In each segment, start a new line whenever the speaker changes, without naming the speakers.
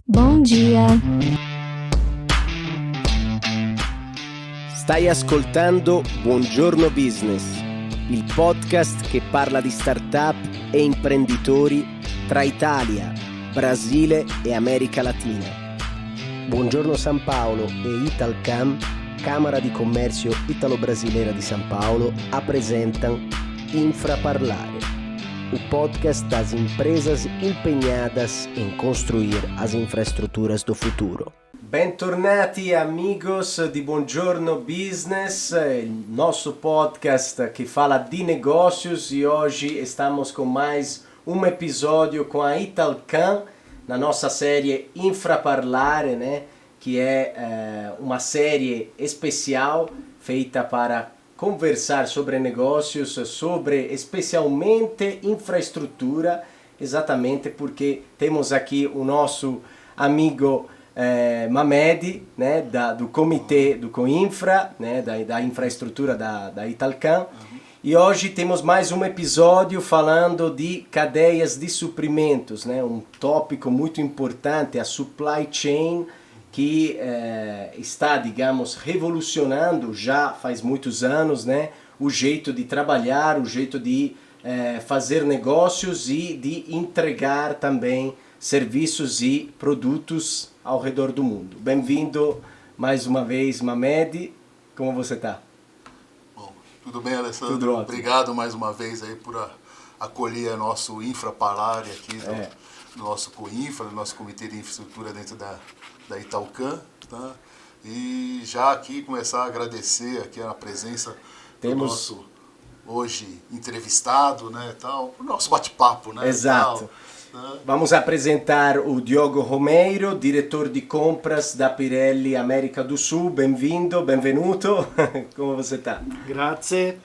Bom dia.
Stai ascoltando Buongiorno Business, il podcast che parla di startup e imprenditori tra Italia, Brasile e America Latina. Buongiorno San Paolo e Italcam, Câmara di Comércio Italo-Brasileira de São Paulo, apresentam Infraparlare, o podcast das empresas empenhadas em construir as infraestruturas do futuro. Bentornati amigos di Buongiorno Business, il nostro podcast che fala di negócios, e hoje estamos com mais um episódio com a Italcam na nossa série Infraparlare, né? Que é uma série especial feita para conversar sobre negócios, sobre especialmente infraestrutura, exatamente porque temos aqui o nosso amigo Mamed, né, do comitê do Coinfra, né, da infraestrutura da Italcam. E hoje temos mais um episódio falando de cadeias de suprimentos, né, um tópico muito importante, a supply chain, que está, digamos, revolucionando já faz muitos anos, né, o jeito de trabalhar, o jeito de fazer negócios e de entregar também serviços e produtos ao redor do mundo. Bem-vindo mais uma vez, Mamed. Como você está?
Bom, tudo bem, Alessandro?
Tudo ótimo.
Obrigado mais uma vez aí por acolher nosso Infraparlare aqui do nosso Coinfra, do nosso Comitê de Infraestrutura dentro da Italcam, tá? E já aqui começar a agradecer aqui a presença do nosso hoje entrevistado, né, tal, o nosso bate-papo, né?
Exato.
Tal.
Vamos apresentar o Diogo Romeiro, diretor de compras da Pirelli América do Sul. Bem-vindo, benvenuto. Como você está?
Grazie,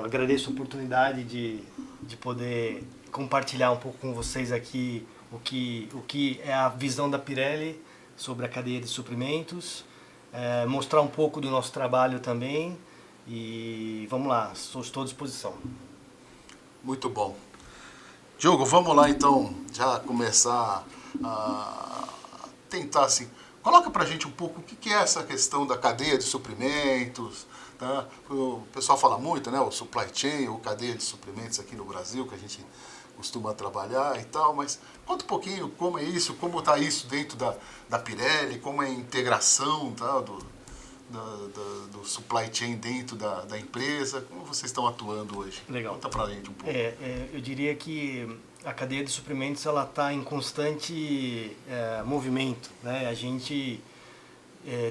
agradeço a oportunidade de poder compartilhar um pouco com vocês aqui o que é a visão da Pirelli sobre a cadeia de suprimentos, mostrar um pouco do nosso trabalho também e vamos lá, estou à disposição.
Muito bom. Diogo, vamos lá então já começar a tentar assim, coloca pra gente um pouco o que é essa questão da cadeia de suprimentos, tá? O pessoal fala muito, né, o supply chain, ou cadeia de suprimentos aqui no Brasil, que a gente costuma trabalhar e tal, mas conta um pouquinho como é isso, como está isso dentro da Pirelli, como é a integração, tá, do supply chain dentro da empresa, como vocês estão atuando hoje?
Legal.
Conta pra gente um pouco.
Eu diria que a cadeia de suprimentos ela está em constante movimento, né? A gente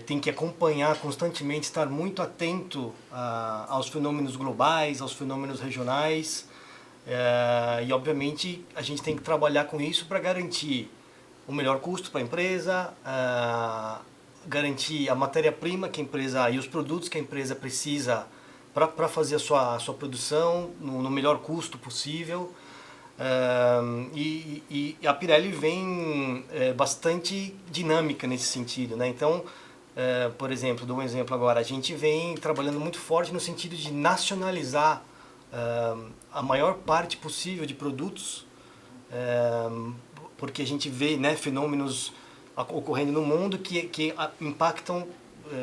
tem que acompanhar constantemente, estar muito atento aos fenômenos globais, aos fenômenos regionais, e obviamente a gente tem que trabalhar com isso para garantir o melhor custo para a empresa, garantir a matéria-prima que a empresa e os produtos que a empresa precisa para fazer a sua produção no melhor custo possível. E a Pirelli vem bastante dinâmica nesse sentido, né? Então, por exemplo, dou um exemplo agora, a gente vem trabalhando muito forte no sentido de nacionalizar a maior parte possível de produtos, porque a gente vê, né, fenômenos ocorrendo no mundo que impactam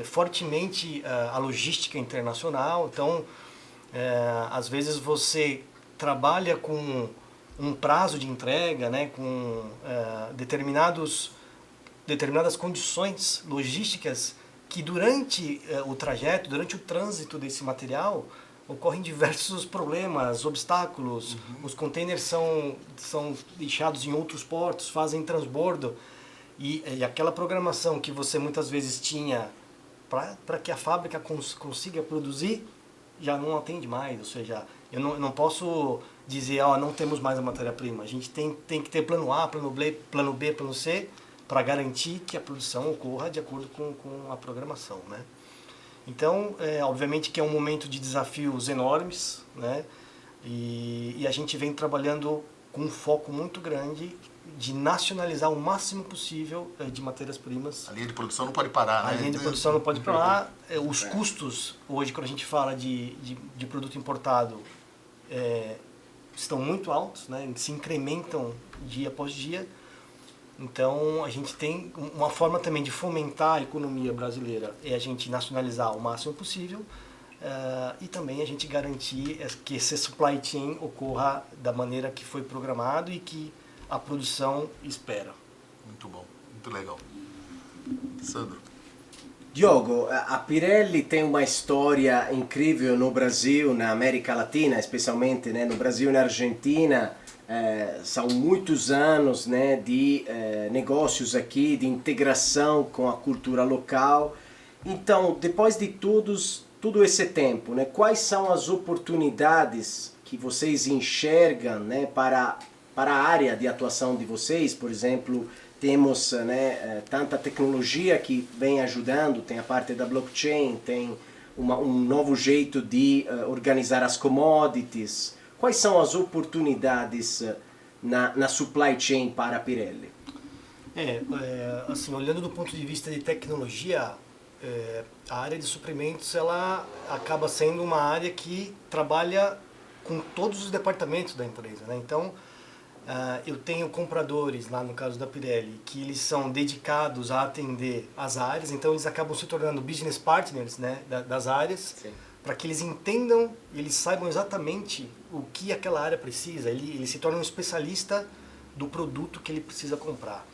fortemente a logística internacional. Então, às vezes você trabalha com um prazo de entrega, né, com determinadas condições logísticas que durante o trajeto, durante o trânsito desse material, ocorrem diversos problemas, obstáculos. Os containers são deixados em outros portos, fazem transbordo. E aquela programação que você muitas vezes tinha para que a fábrica consiga produzir, já não atende mais. Ou seja, eu não posso dizer, não temos mais a matéria-prima. A gente tem que ter plano A, plano B, plano C, para garantir que a produção ocorra de acordo com a programação, né? Então, obviamente que é um momento de desafios enormes, né? E a gente vem trabalhando com um foco muito grande de nacionalizar o máximo possível de matérias-primas.
A linha de produção não pode parar, né?
A linha de produção não pode parar. Os custos, hoje, quando a gente fala de produto importado, estão muito altos, né? Se incrementam dia após dia. Então, a gente tem uma forma também de fomentar a economia brasileira, é a gente nacionalizar o máximo possível e também a gente garantir que esse supply chain ocorra da maneira que foi programado e que a produção espera.
Muito bom, muito legal. Sandro.
Diogo, a Pirelli tem uma história incrível no Brasil, na América Latina, especialmente, né, no Brasil e na Argentina. São muitos anos, né, de negócios aqui, de integração com a cultura local. Então, depois de todo esse tempo, né, quais são as oportunidades que vocês enxergam, né, para a área de atuação de vocês? Por exemplo, temos, né, tanta tecnologia que vem ajudando, tem a parte da blockchain, tem um novo jeito de organizar as commodities. Quais são as oportunidades na supply chain para a Pirelli?
Assim, olhando do ponto de vista de tecnologia, a área de suprimentos ela acaba sendo uma área que trabalha com todos os departamentos da empresa, né? Então, eu tenho compradores, lá no caso da Pirelli, que eles são dedicados a atender as áreas, então eles acabam se tornando business partners, né, das áreas, para que eles entendam, eles saibam exatamente o que aquela área precisa, ele se torna um especialista do produto que ele precisa comprar.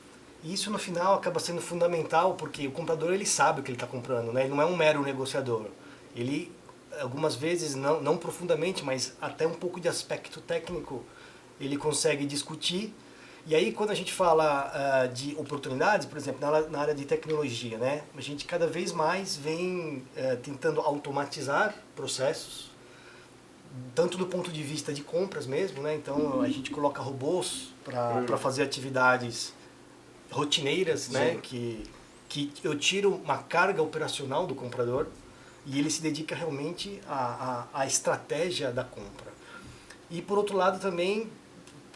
E isso no final acaba sendo fundamental, porque o comprador ele sabe o que ele está comprando, né? Ele não é um mero negociador. Ele, algumas vezes, não profundamente, mas até um pouco de aspecto técnico, ele consegue discutir. E aí, quando a gente fala de oportunidades, por exemplo, na área de tecnologia, né, a gente cada vez mais vem tentando automatizar processos, tanto do ponto de vista de compras mesmo, né? Então, a gente coloca robôs para fazer atividades rotineiras, né, que eu tiro uma carga operacional do comprador e ele se dedica realmente à estratégia da compra. E, por outro lado, também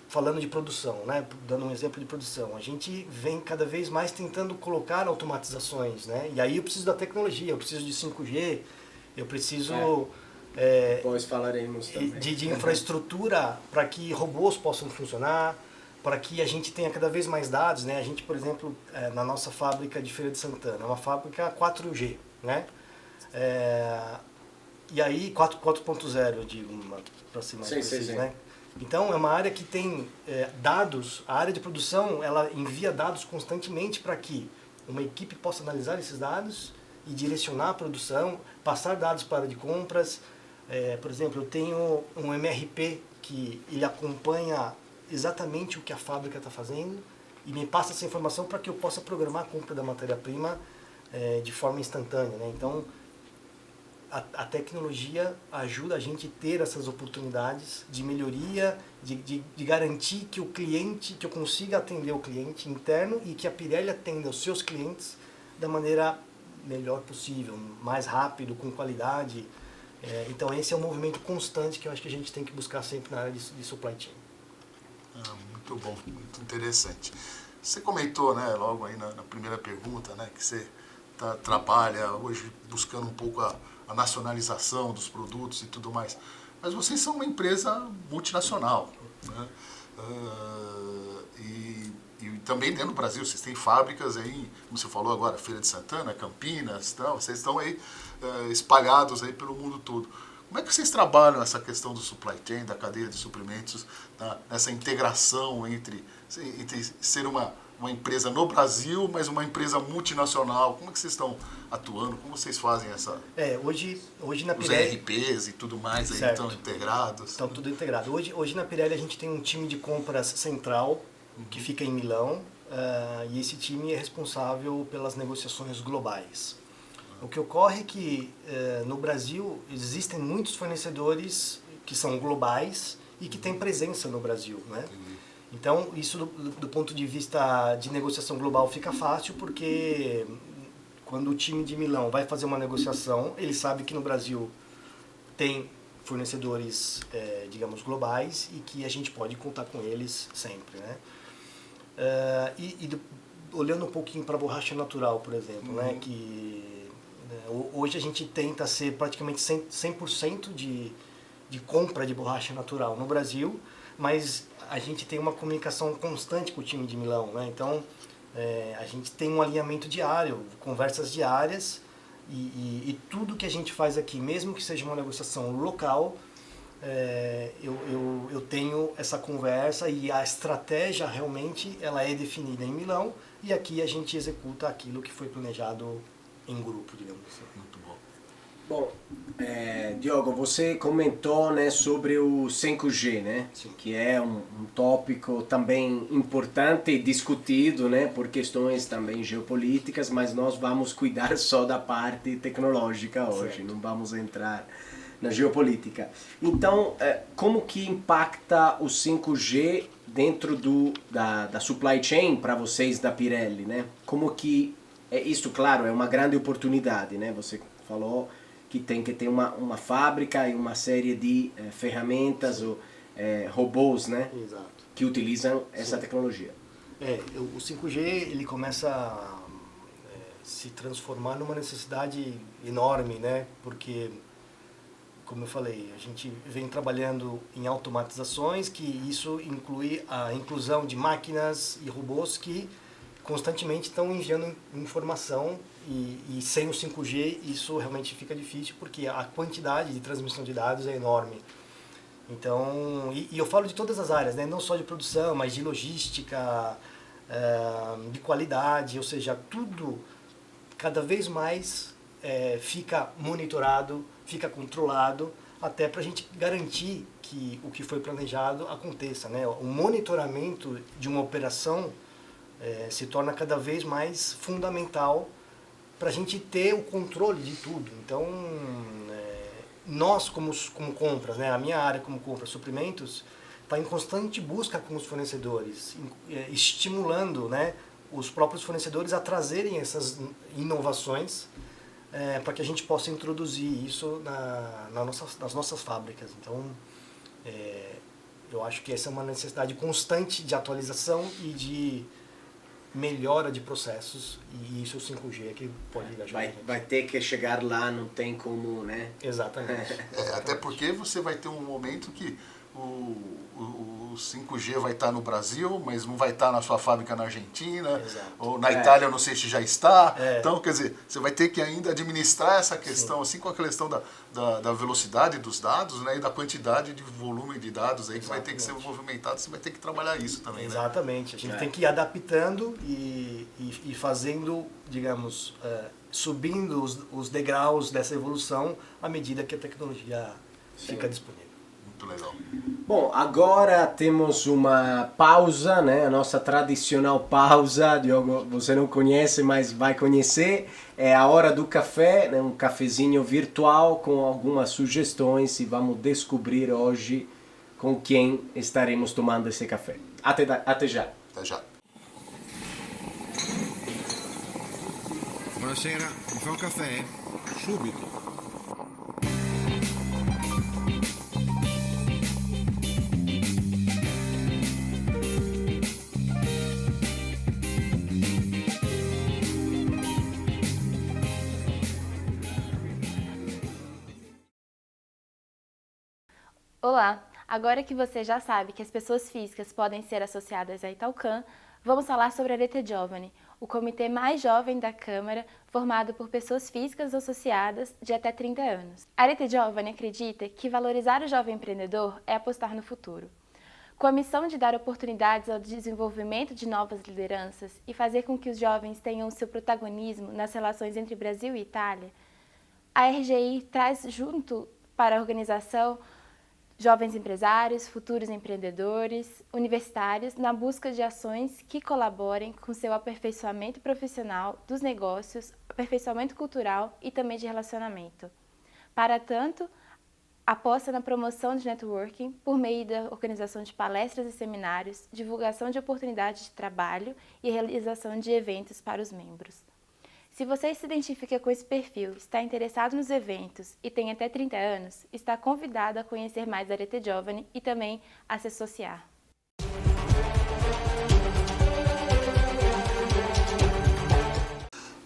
falando de produção, né, dando um exemplo de produção, a gente vem cada vez mais tentando colocar automatizações, né, e aí eu preciso da tecnologia, eu preciso de 5G, eu preciso
depois falaremos também
de infraestrutura para que robôs possam funcionar, para que a gente tenha cada vez mais dados, né, a gente, por exemplo, na nossa fábrica de Feira de Santana, é uma fábrica 4G, né, e aí 4.0 eu digo, para ser mais preciso, né. Então, é uma área que tem dados, a área de produção, ela envia dados constantemente para que uma equipe possa analisar esses dados e direcionar a produção, passar dados para a área de compras. Por exemplo, eu tenho um MRP que ele acompanha exatamente o que a fábrica está fazendo e me passa essa informação para que eu possa programar a compra da matéria-prima de forma instantânea, né? Então, a tecnologia ajuda a gente a ter essas oportunidades de melhoria, de garantir que o cliente, que eu consiga atender o cliente interno e que a Pirelli atenda os seus clientes da maneira melhor possível, mais rápido, com qualidade. Então esse é um movimento constante que eu acho que a gente tem que buscar sempre na área de supply chain.
Muito bom, muito interessante. Você comentou, né, logo aí na primeira pergunta, né, que você trabalha hoje buscando um pouco a nacionalização dos produtos e tudo mais. Mas vocês são uma empresa multinacional, né? E também dentro do Brasil, vocês têm fábricas aí, como você falou agora, Feira de Santana, Campinas, então, vocês estão aí espalhados aí pelo mundo todo. Como é que vocês trabalham essa questão do supply chain, da cadeia de suprimentos, essa integração entre ser uma empresa no Brasil, mas uma empresa multinacional? Como é que vocês estão atuando? Como vocês fazem essa...
Hoje na
os
Pirelli...
ERPs e tudo mais aí estão integrados?
Estão tudo integrado. Hoje na Pirelli a gente tem um time de compras central, que fica em Milão, e esse time é responsável pelas negociações globais. O que ocorre é que no Brasil existem muitos fornecedores que são globais e que têm presença no Brasil, né? Então, isso do ponto de vista de negociação global fica fácil, porque quando o time de Milão vai fazer uma negociação, ele sabe que no Brasil tem fornecedores, digamos, globais e que a gente pode contar com eles sempre, né? Olhando um pouquinho para a borracha natural, por exemplo, né, que hoje a gente tenta ser praticamente 100% de compra de borracha natural no Brasil, mas a gente tem uma comunicação constante com o time de Milão, né? Então, a gente tem um alinhamento diário, conversas diárias, e tudo que a gente faz aqui, mesmo que seja uma negociação local, eu tenho essa conversa e a estratégia realmente ela é definida em Milão, e aqui a gente executa aquilo que foi planejado em grupo, digamos assim.
Muito bom.
Bom, Diogo, você comentou, né, sobre o 5G, né?
Sim.
Que é um tópico também importante e discutido, né, por questões também geopolíticas, mas nós vamos cuidar só da parte tecnológica hoje,
certo.
não vamos entrar na geopolítica. Então, como que impacta o 5G dentro da supply chain para vocês da Pirelli, né? Como que, isso, claro, é uma grande oportunidade, né? Você falou que tem que ter uma fábrica e uma série de ferramentas ou robôs, né?
Exato.
Que utilizam essa
Sim.
tecnologia.
O 5G ele começa a se transformar numa necessidade enorme, né? Porque, como eu falei, a gente vem trabalhando em automatizações, que isso inclui a inclusão de máquinas e robôs que constantemente estão enviando informação, e sem o 5G isso realmente fica difícil, porque a quantidade de transmissão de dados é enorme. Então, e eu falo de todas as áreas, né? Não só de produção, mas de logística, de qualidade, ou seja, tudo cada vez mais fica monitorado, fica controlado, até para a gente garantir que o que foi planejado aconteça, né? O monitoramento de uma operação se torna cada vez mais fundamental para a gente ter o controle de tudo. Então, nós como compras, né, a minha área como compras, suprimentos, está em constante busca com os fornecedores, estimulando, né, os próprios fornecedores a essas inovações para que a gente possa introduzir isso nas nossas fábricas. Então, eu acho que essa é uma necessidade constante de atualização e de melhora de processos, e isso o 5G é que pode ajudar.
Vai ter que chegar lá, não tem como, né?
Exatamente.
Até porque você vai ter um momento que o 5G vai estar no Brasil, mas não vai estar na sua fábrica na Argentina,
Exato.
ou na Itália, eu não sei se já está.
É.
Então, quer dizer, você vai ter que ainda administrar essa questão, assim, com a questão da velocidade dos dados, né, e da quantidade de volume de dados aí que vai ter que ser movimentado, você vai ter que trabalhar isso também, né?
Exatamente. A gente tem que ir adaptando e fazendo, digamos, subindo os degraus dessa evolução à medida que a tecnologia fica disponível.
Muito legal.
Bom, agora temos uma pausa, né? A nossa tradicional pausa. Diogo, você não conhece, mas vai conhecer. É a hora do café, né? Um cafezinho virtual com algumas sugestões, e vamos descobrir hoje com quem estaremos tomando esse café. Até já.
Até já.
Buonasera, mi fa un caffè? Subito.
Olá! Agora que você já sabe que as pessoas físicas podem ser associadas à Italcan, vamos falar sobre a Rete Giovani, o comitê mais jovem da Câmara, formado por pessoas físicas associadas de até 30 anos. A Rete Giovani acredita que valorizar o jovem empreendedor é apostar no futuro. Com a missão de dar oportunidades ao desenvolvimento de novas lideranças e fazer com que os jovens tenham seu protagonismo nas relações entre Brasil e Itália, a RGI traz junto para a organização jovens empresários, futuros empreendedores, universitários, na busca de ações que colaborem com seu aperfeiçoamento profissional dos negócios, aperfeiçoamento cultural e também de relacionamento. Para tanto, aposta na promoção de networking por meio da organização de palestras e seminários, divulgação de oportunidades de trabalho e realização de eventos para os membros. Se você se identifica com esse perfil, está interessado nos eventos e tem até 30 anos, está convidado a conhecer mais a Rete Giovani e também a se associar.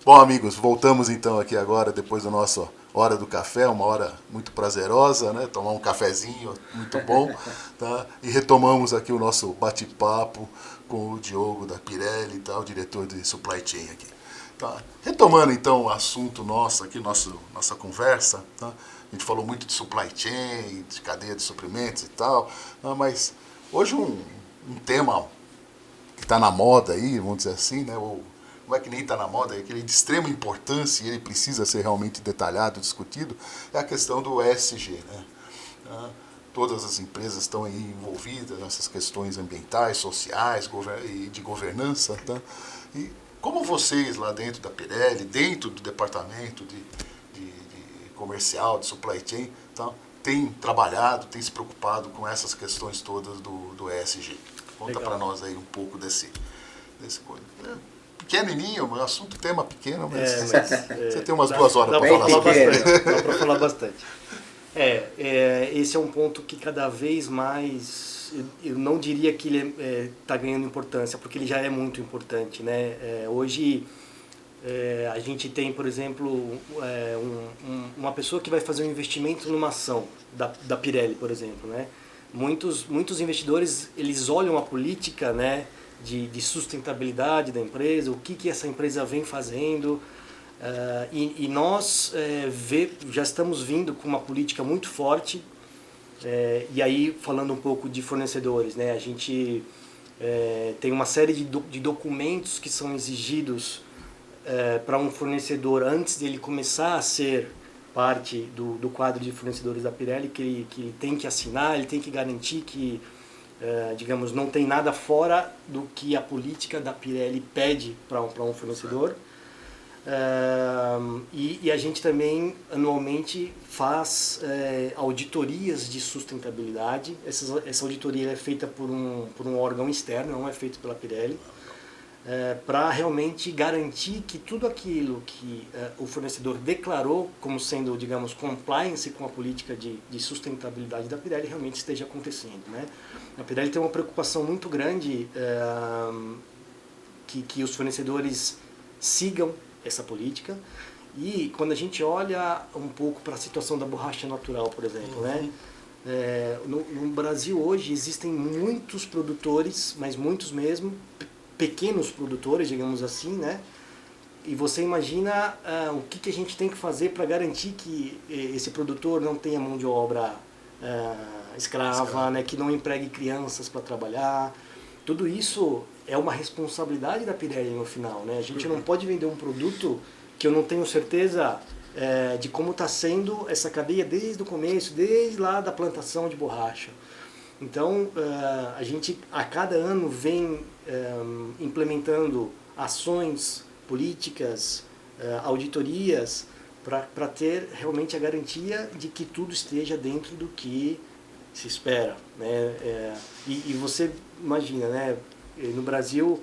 Bom, amigos, voltamos então aqui agora, depois do nosso hora do café, uma hora muito prazerosa, né? Tomar um cafezinho muito bom, tá? E retomamos aqui o nosso bate-papo com o Diogo da Pirelli, tá? O diretor de Supply Chain aqui. Tá? Retomando então o assunto nosso aqui, nossa conversa, tá? A gente falou muito de supply chain, de cadeia de suprimentos e tal, tá? Mas hoje um tema que está na moda aí, vamos dizer assim, né? Ou não é que nem está na moda, é aquele de extrema importância e ele precisa ser realmente detalhado, discutido, é a questão do ESG, né? Todas as empresas estão aí envolvidas nessas questões ambientais, sociais e de governança, tá? E como vocês lá dentro da Pirelli, dentro do departamento de comercial, de supply chain, tá? Têm trabalhado, têm se preocupado com essas questões todas do ESG? Conta para nós aí um pouco desse coisa. Pequenininho, um assunto, tema pequeno, mas você tem umas 2 horas para falar.
Dá para falar bastante. Esse é um ponto que cada vez mais, eu não diria que ele está ganhando importância, porque ele já é muito importante, né? Hoje a gente tem, por exemplo, uma pessoa que vai fazer um investimento numa ação da Pirelli, por exemplo, né? Muitos investidores, eles olham a política, né, de sustentabilidade da empresa, o que essa empresa vem fazendo, e nós já estamos vindo com uma política muito forte, e aí falando um pouco de fornecedores, né, a gente tem uma série de documentos que são exigidos para um fornecedor antes dele começar a ser parte do quadro de fornecedores da Pirelli, que ele tem que assinar, ele tem que garantir que, digamos, não tem nada fora do que a política da Pirelli pede para um fornecedor. E a gente também anualmente faz auditorias de sustentabilidade. Essa auditoria é feita por um órgão externo, não é feita pela Pirelli, para realmente garantir que tudo aquilo que o fornecedor declarou como sendo, digamos, compliance com a política de sustentabilidade da Pirelli realmente esteja acontecendo, né? A Pirelli tem uma preocupação muito grande que os fornecedores sigam essa política. E quando a gente olha um pouco para a situação da borracha natural, por exemplo, né? No Brasil hoje existem muitos produtores, mas muitos mesmo, pequenos produtores, digamos assim, né? E você imagina o que a gente tem que fazer para garantir que esse produtor não tenha mão de obra escrava, né? Que não empregue crianças para trabalhar. Tudo isso é uma responsabilidade da Pirelli no final, né? A gente não pode vender um produto que eu não tenho certeza de como está sendo essa cadeia desde o começo, desde lá da plantação de borracha. Então, a gente a cada ano vem implementando ações, políticas, auditorias, para ter realmente a garantia de que tudo esteja dentro do que se espera, né? E você imagina, né? No Brasil,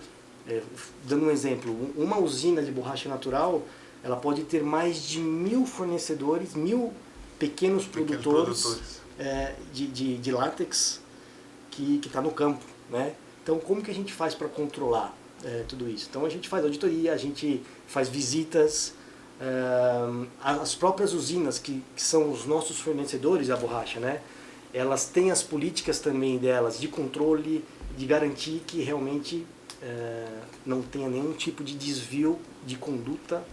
dando um exemplo, uma usina de borracha natural, ela pode ter mais de 1.000 fornecedores, 1.000 pequenos produtores de látex que está no campo, né? Então, como que a gente faz para controlar tudo isso? Então, a gente faz auditoria, a gente faz visitas, as próprias usinas, que são os nossos fornecedores da borracha, né? Elas têm as políticas também delas de controle, de garantir que realmente não tenha nenhum tipo de desvio de conduta,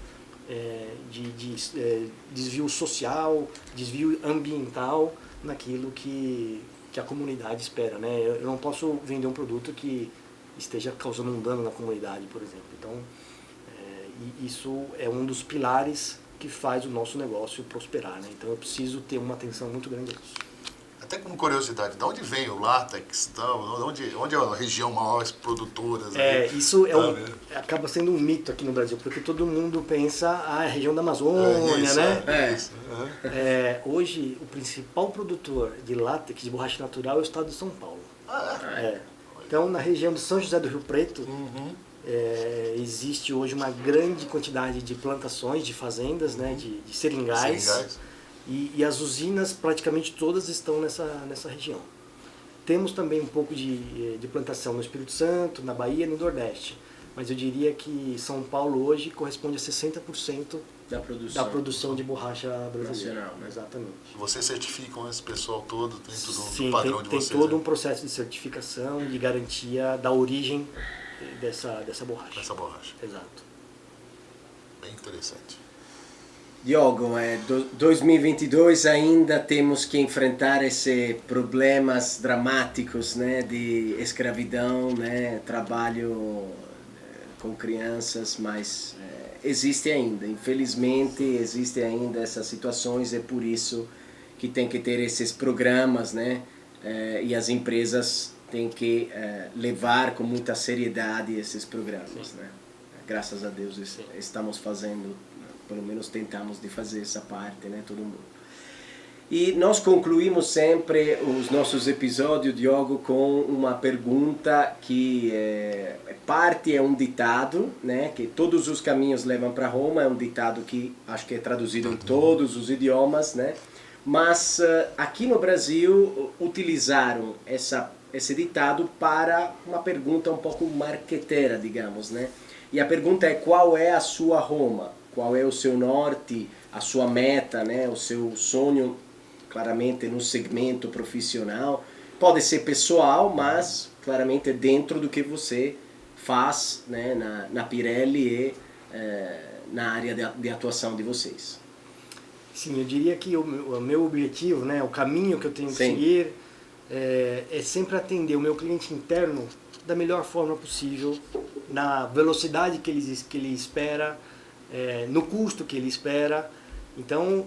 desvio social, desvio ambiental naquilo que a comunidade espera, né? Eu não posso vender um produto que esteja causando um dano na comunidade, por exemplo. Então, isso é um dos pilares que faz o nosso negócio prosperar, né? Então, eu preciso ter uma atenção muito grande a isso.
Até como curiosidade, de onde vem o látex? Onde é a região maior produtora?
Isso acaba sendo um mito aqui no Brasil, porque todo mundo pensa a região da Amazônia, né? Hoje, o principal produtor de látex, de borracha natural, é o estado de São Paulo. Então, na região de São José do Rio Preto, existe hoje uma grande quantidade de plantações, de fazendas, né, de seringais. E as usinas, praticamente todas, estão nessa região. Temos também um pouco de plantação no Espírito Santo, na Bahia e no Nordeste. mas eu diria que São Paulo hoje corresponde a 60%
Da produção.
da produção de borracha brasileira.
Nacional, né?
Exatamente.
Vocês certificam esse pessoal todo dentro do
Sim,
padrão de
tem
vocês?
todo
né?
um processo de certificação, de garantia da origem dessa borracha.
Essa borracha.
Exato.
Bem interessante.
Diogo, 2022 ainda temos que enfrentar esses problemas dramáticos, né, de escravidão, né, trabalho com crianças, mas existe ainda, infelizmente existem ainda essas situações, é por isso que tem que ter esses programas, né, e as empresas têm que levar com muita seriedade esses programas, né. Graças a Deus estamos fazendo, pelo menos tentamos de fazer essa parte, né, todo mundo. E nós concluímos sempre os nossos episódios, Diogo, com uma pergunta que parte é um ditado, né, que todos os caminhos levam para Roma, é um ditado que acho que é traduzido em todos os idiomas, né, mas aqui no Brasil utilizaram esse ditado para uma pergunta um pouco marqueteira, digamos, né, e a pergunta é: qual é a sua Roma? Qual é o seu norte, a sua meta, né, o seu sonho, claramente no segmento profissional. Pode ser pessoal, mas claramente dentro do que você faz, né, na Pirelli e na área de atuação de vocês.
Sim, eu diria que o meu objetivo, né, o caminho que eu tenho que seguir é sempre atender o meu cliente interno da melhor forma possível, na velocidade que ele espera, no custo que ele espera. Então,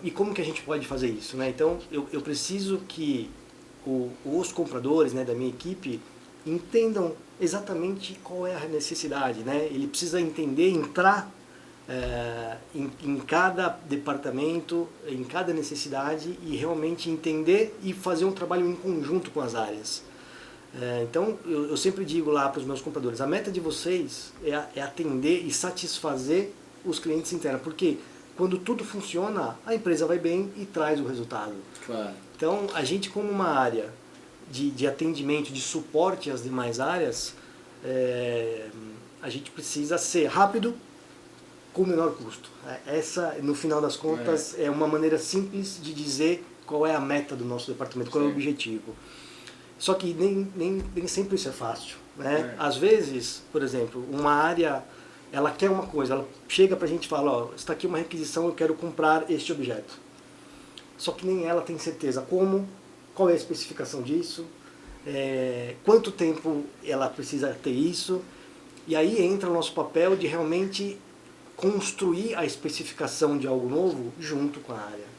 e como que a gente pode fazer isso, né? Então, eu preciso que os compradores, né, da minha equipe entendam exatamente qual é a necessidade, né? Ele precisa entender, entrar em cada departamento, em cada necessidade e realmente entender e fazer um trabalho em conjunto com as áreas. Então, eu sempre digo lá para os meus compradores, a meta de vocês é atender e satisfazer os clientes internos, porque quando tudo funciona, a empresa vai bem e traz o resultado.
Claro.
Então, a gente como uma área de atendimento, de suporte às demais áreas, a gente precisa ser rápido com o menor custo. Essa, no final das contas, é uma maneira simples de dizer qual é a meta do nosso departamento, qual é o objetivo. Só que nem sempre isso é fácil, né? Às vezes, por exemplo, uma área, ela quer uma coisa, ela chega pra gente e fala, ó, está aqui uma requisição, eu quero comprar este objeto. Só que nem ela tem certeza como, qual é a especificação disso, quanto tempo ela precisa ter isso, e aí entra o nosso papel de realmente construir a especificação de algo novo junto com a área.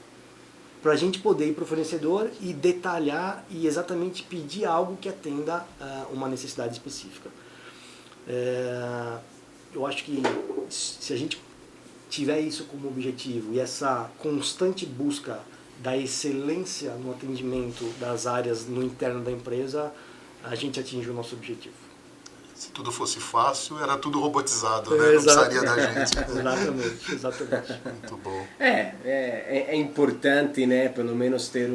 Para a gente poder ir para o fornecedor e detalhar e exatamente pedir algo que atenda a uma necessidade específica. Eu acho que se a gente tiver isso como objetivo e essa constante busca da excelência no atendimento das áreas no interno da empresa, a gente atinge o nosso objetivo.
Se tudo fosse fácil, era tudo robotizado, né? Não precisaria da gente.
Exatamente.
Muito bom.
É importante, né, pelo menos ter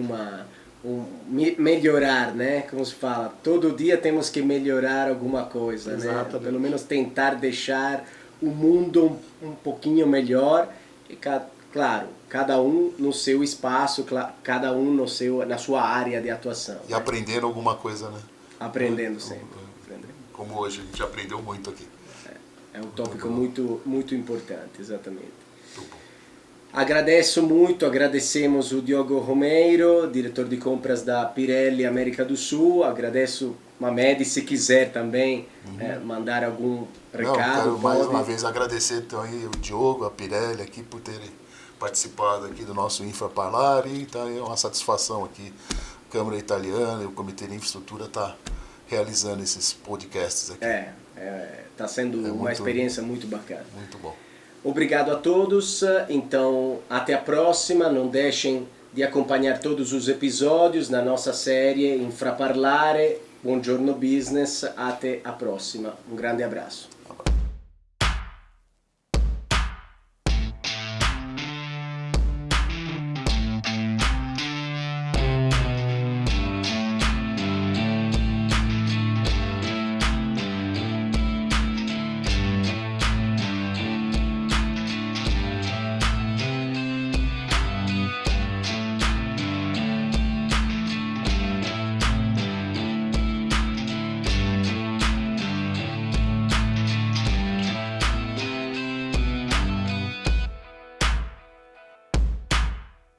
melhorar, né, como se fala, todo dia temos que melhorar alguma coisa, né, pelo menos tentar deixar o mundo um pouquinho melhor, e claro, cada um no seu espaço, cada um na sua área de atuação.
E aprendendo alguma coisa, né?
Aprendendo sempre.
Como hoje, a gente aprendeu muito aqui.
É um tópico muito importante, exatamente. Agradecemos o Diogo Romeiro, diretor de compras da Pirelli América do Sul. Agradeço Mamed, se quiser também mandar algum recado.
Quero mais uma vez agradecer também o Diogo, a Pirelli aqui por terem participado aqui do nosso Infraparlare. Então é uma satisfação aqui. A Câmara Italiana e o Comitê de Infraestrutura está realizando esses podcasts aqui.
Está sendo uma experiência muito bacana.
Muito bom.
Obrigado a todos. Então, até a próxima. Não deixem de acompanhar todos os episódios na nossa série Infraparlare. Buongiorno Business. Até a próxima. Um grande abraço.